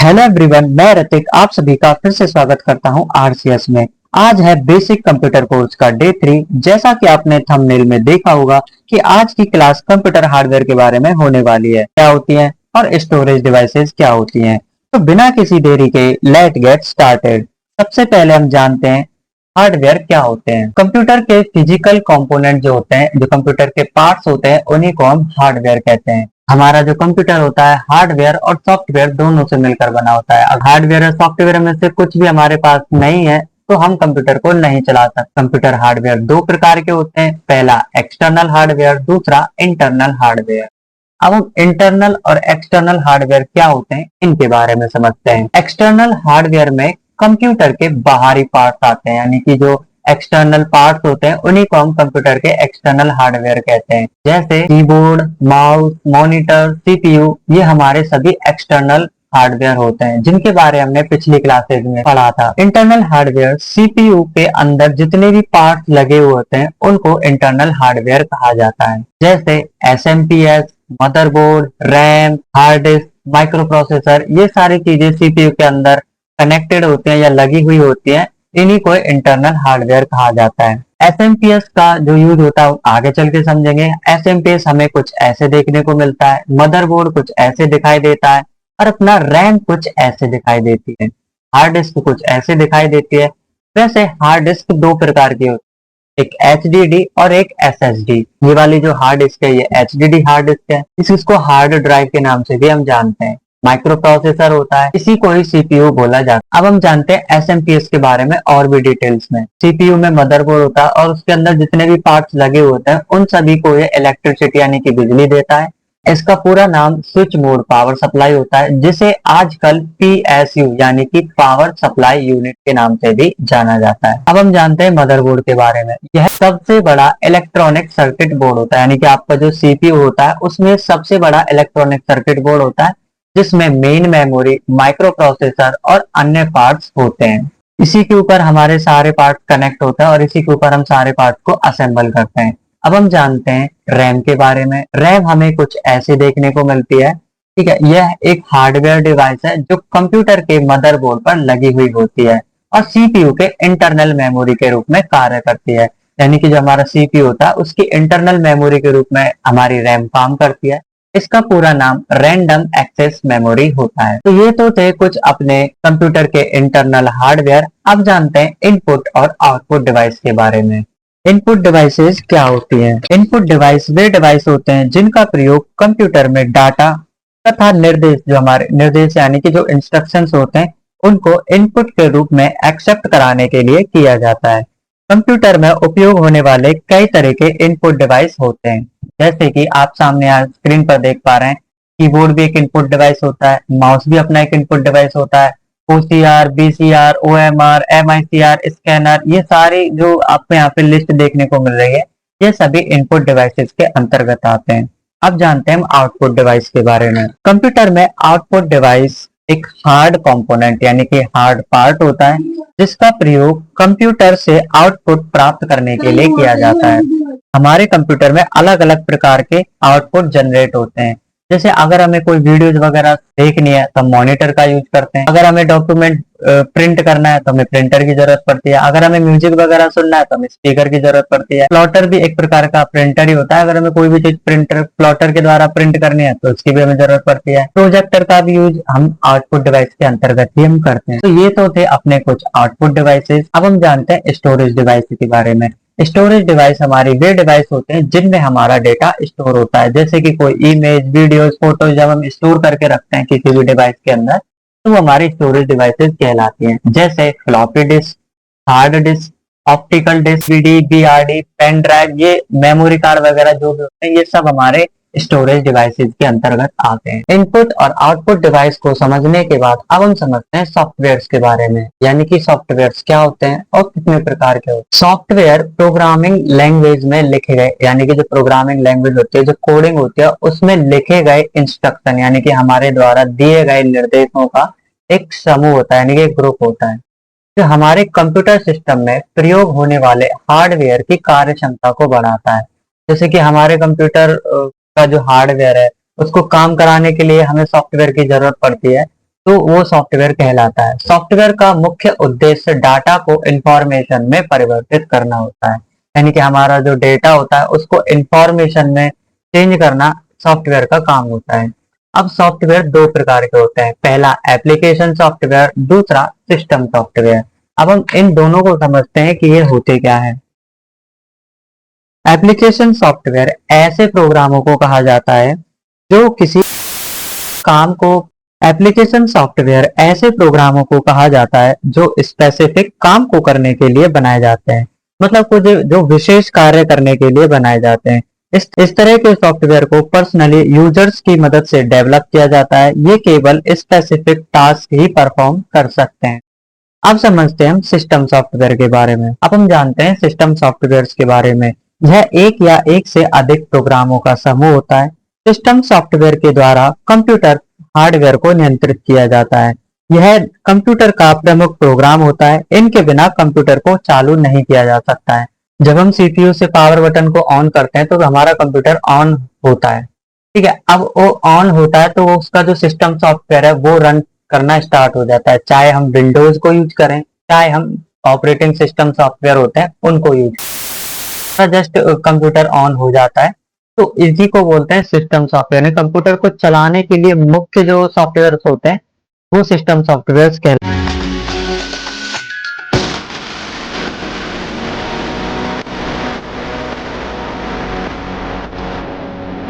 Hello everyone, मैं ऋतिक आप सभी का फिर से स्वागत करता हूं आरसीएस में। आज है बेसिक कंप्यूटर कोर्स का डे 3। जैसा कि आपने थंबनेल में देखा होगा कि आज की क्लास कंप्यूटर हार्डवेयर के बारे में होने वाली है, क्या होती हैं और स्टोरेज डिवाइसेस क्या होती हैं। तो बिना किसी देरी के लेट गेट स्टार्टेड। सबसे पहले हम जानते हैं हार्डवेयर क्या होते हैं। कंप्यूटर के फिजिकल कंपोनेंट जो होते हैं, जो कंप्यूटर के पार्ट्स होते हैं, उन्हीं को हम हार्डवेयर कहते हैं। हमारा जो कंप्यूटर होता है हार्डवेयर और सॉफ्टवेयर दोनों से मिलकर बना होता है। अगर हार्डवेयर और सॉफ्टवेयर में से कुछ भी हमारे पास नहीं है तो हम कंप्यूटर को नहीं चला सकते। कंप्यूटर हार्डवेयर दो प्रकार के होते हैं, पहला एक्सटर्नल हार्डवेयर, दूसरा इंटरनल हार्डवेयर। अब हम इंटरनल और एक्सटर्नल हार्डवेयर क्या होते हैं इनके बारे में समझते हैं। एक्सटर्नल हार्डवेयर में कंप्यूटर के बाहरी पार्ट्स आते हैं, यानी कि जो एक्सटर्नल पार्ट्स होते हैं उन्हीं को हम कंप्यूटर के एक्सटर्नल हार्डवेयर कहते हैं। जैसे कीबोर्ड, माउस, मॉनिटर, सीपीयू, ये हमारे सभी एक्सटर्नल हार्डवेयर होते हैं जिनके बारे हमने पिछली क्लासेज में पढ़ा था। इंटरनल हार्डवेयर सीपीयू के अंदर जितने भी पार्ट्स लगे हुए होते हैं उनको इंटरनल हार्डवेयर कहा जाता है। जैसे SMPS, motherboard, RAM, hard disk, micro processor, ये सारी चीजें सीपीयू के अंदर कनेक्टेड होती हैं या लगी हुई होती हैं, इन्हीं को इंटरनल हार्डवेयर कहा जाता है। एसएमपीएस का जो यूज होता है आगे चल के समझेंगे। एसएमपीएस हमें कुछ ऐसे देखने को मिलता है, मदरबोर्ड कुछ ऐसे दिखाई देता है और अपना रैम कुछ ऐसे दिखाई देती है, हार्ड डिस्क कुछ ऐसे दिखाई देती है। वैसे हार्ड डिस्क दो प्रकार की होती है, एक एचडीडी और एक एसएसडी। ये वाली जो हार्ड डिस्क है ये एचडीडी हार्ड डिस्क है, इसको हार्ड ड्राइव के नाम से भी हम जानते हैं। माइक्रो प्रोसेसर होता है, इसी को ही सीपीयू बोला जाता है। अब हम जानते हैं एसएमपीएस के बारे में और भी डिटेल्स में। सीपीयू में मदरबोर्ड होता है और उसके अंदर जितने भी पार्ट्स लगे होते हैं उन सभी को ये इलेक्ट्रिसिटी यानी कि बिजली देता है। इसका पूरा नाम स्विच मोड पावर सप्लाई होता है, जिसे आजकल पीएसयू यानी कि पावर सप्लाई यूनिट के नाम से भी जाना जाता है। अब हम जानते हैं मदरबोर्ड के बारे में। यह सबसे बड़ा इलेक्ट्रॉनिक सर्किट बोर्ड होता है, यानी कि आपका जो सीपीयू होता है उसमें सबसे बड़ा इलेक्ट्रॉनिक सर्किट बोर्ड होता है, जिसमें मेन मेमोरी, माइक्रो प्रोसेसर और अन्य पार्ट्स होते हैं। इसी के ऊपर हमारे सारे पार्ट कनेक्ट होते हैं और इसी के ऊपर हम सारे पार्ट को असेंबल करते हैं। अब हम जानते हैं रैम के बारे में। रैम हमें कुछ ऐसे देखने को मिलती है, ठीक है। यह एक हार्डवेयर डिवाइस है जो कंप्यूटर के मदरबोर्ड पर लगी हुई होती है और सीपीयू के इंटरनल मेमोरी के रूप में कार्य करती है। यानी कि जो हमारा सीपीयू होता है उसकी इंटरनल मेमोरी के रूप में हमारी रैम काम करती है। इसका पूरा नाम रैंडम एक्सेस मेमोरी होता है। तो ये तो थे कुछ अपने कंप्यूटर के इंटरनल हार्डवेयर। अब जानते हैं इनपुट और आउटपुट डिवाइस के बारे में। इनपुट डिवाइसेस क्या होती हैं? इनपुट डिवाइस वे डिवाइस होते हैं जिनका प्रयोग कंप्यूटर में डाटा तथा निर्देश, जो हमारे निर्देश यानी कि जो इंस्ट्रक्शंस होते हैं उनको इनपुट के रूप में एक्सेप्ट कराने के लिए किया जाता है। कंप्यूटर में उपयोग होने वाले कई तरह के इनपुट डिवाइस होते हैं, जैसे कि आप सामने आज स्क्रीन पर देख पा रहे हैं। कीबोर्ड भी एक इनपुट डिवाइस होता है, माउस भी अपना एक इनपुट डिवाइस होता है, OCR, BCR, OMR, MICR, scanner, ये सारी जो आपको यहाँ पे लिस्ट देखने को मिल रही है ये सभी इनपुट डिवाइसेस के अंतर्गत आते हैं। अब जानते हैं हम आउटपुट डिवाइस के बारे में। कंप्यूटर में आउटपुट डिवाइस एक हार्ड कंपोनेंट यानी कि हार्ड पार्ट होता है जिसका प्रयोग कंप्यूटर से आउटपुट प्राप्त करने के लिए किया जाता है। हमारे कंप्यूटर में अलग अलग प्रकार के आउटपुट जनरेट होते हैं। जैसे अगर हमें कोई वीडियोज वगैरह देखनी है तो हम मॉनिटर का यूज करते हैं। अगर हमें डॉक्यूमेंट प्रिंट करना है तो हमें प्रिंटर की जरूरत पड़ती है। अगर हमें म्यूजिक वगैरह सुनना है तो हमें स्पीकर की जरूरत पड़ती है। प्लॉटर भी एक प्रकार का प्रिंटर ही होता है। अगर हमें कोई भी चीज प्रिंटर प्लॉटर के द्वारा प्रिंट करनी है तो उसकी भी हमें जरूरत पड़ती है। प्रोजेक्टर का भी यूज हम आउटपुट डिवाइस के अंतर्गत ही हम करते हैं। तो ये तो थे अपने कुछ आउटपुट डिवाइसेस। अब हम जानते हैं स्टोरेज डिवाइस के बारे में। स्टोरेज डिवाइस हमारे वे डिवाइस होते हैं जिनमें हमारा डेटा स्टोर होता है। जैसे कि कोई इमेज, वीडियोस, फोटो जब हम स्टोर करके रखते हैं किसी भी डिवाइस के अंदर तो वो हमारी स्टोरेज डिवाइसेस कहलाती हैं। जैसे floppy disk, hard disk, optical disk, CD, BRD, pen drive, ये मेमोरी कार्ड वगैरह जो भी होते हैं ये सब हमारे स्टोरेज डिवाइसेस के अंतर्गत आते हैं। इनपुट और आउटपुट डिवाइस को समझने के बाद अब हम समझते हैं सॉफ्टवेयर्स के बारे में, यानी कि सॉफ्टवेयर्स क्या होते हैं और कितने प्रकार के होते हैं। सॉफ्टवेयर प्रोग्रामिंग लैंग्वेज में लिखे गए, यानी कि जो प्रोग्रामिंग लैंग्वेज होती है, जो कोडिंग होती है, उसमें लिखे गए इंस्ट्रक्शन यानी कि हमारे द्वारा दिए गए निर्देशों का एक समूह होता है, यानी कि एक ग्रुप होता है जो हमारे कंप्यूटर सिस्टम में प्रयोग होने वाले हार्डवेयर की कार्य क्षमता को बढ़ाता है। जैसे कि हमारे कंप्यूटर का जो हार्डवेयर है उसको काम कराने के लिए हमें सॉफ्टवेयर की जरूरत पड़ती है। तो वो सॉफ्टवेयर कहलाता है। सॉफ्टवेयर का मुख्य उद्देश्य डाटा को इंफॉर्मेशन में परिवर्तित करना होता है, यानी कि हमारा जो डेटा होता है उसको इंफॉर्मेशन में चेंज करना सॉफ्टवेयर का काम होता है। अब सॉफ्टवेयर दो प्रकार के होते हैं, पहला एप्लीकेशन सॉफ्टवेयर, दूसरा सिस्टम सॉफ्टवेयर। अब हम इन दोनों को समझते हैं कि ये होते क्या है। एप्लीकेशन सॉफ्टवेयर ऐसे प्रोग्रामों को कहा जाता है जो किसी काम को एप्लीकेशन सॉफ्टवेयर ऐसे प्रोग्रामों को कहा जाता है जो स्पेसिफिक काम को करने के लिए बनाए जाते हैं, मतलब कुछ जो विशेष कार्य करने के लिए बनाए जाते हैं। इस तरह के सॉफ्टवेयर को पर्सनली यूजर्स की मदद से डेवलप किया जाता है। ये केवल स्पेसिफिक टास्क ही परफॉर्म कर सकते हैं। अब समझते हैं हम सिस्टम सॉफ्टवेयर के बारे में। अब हम जानते हैं सिस्टम सॉफ्टवेयर के बारे में। यह एक या एक से अधिक प्रोग्रामों का समूह होता है। सिस्टम सॉफ्टवेयर के द्वारा कंप्यूटर हार्डवेयर को नियंत्रित किया जाता है। यह कंप्यूटर का प्रमुख प्रोग्राम होता है। इनके बिना कंप्यूटर को चालू नहीं किया जा सकता है। जब हम सीपीयू से पावर बटन को ऑन करते हैं तो हमारा कंप्यूटर ऑन होता है। ठीक है, अब वो ऑन होता है तो उसका जो सिस्टम सॉफ्टवेयर है वो रन करना स्टार्ट हो जाता है, चाहे हम विंडोज को यूज करें, चाहे हम ऑपरेटिंग सिस्टम सॉफ्टवेयर होते हैं उनको यूज। जस्ट कंप्यूटर ऑन हो जाता है तो इसी को बोलते हैं सिस्टम सॉफ्टवेयर। कंप्यूटर को चलाने के लिए मुख्य जो सॉफ्टवेयर होते हैं वो सिस्टम सॉफ्टवेयर कहलाते हैं।